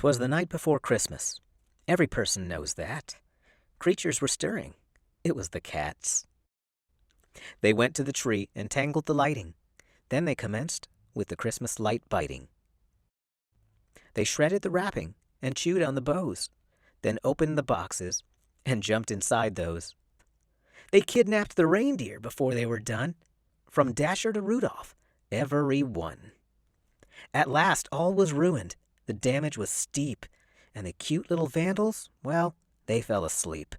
'Twas the night before Christmas. Every person knows that. Creatures were stirring. It was the cats. They went to the tree and tangled the lighting. Then they commenced with the Christmas light biting. They shredded the wrapping and chewed on the bows, then opened the boxes and jumped inside those. They kidnapped the reindeer before they were done, from Dasher to Rudolph, every one. At last all was ruined, the damage was steep, and the cute little vandals, well, they fell asleep.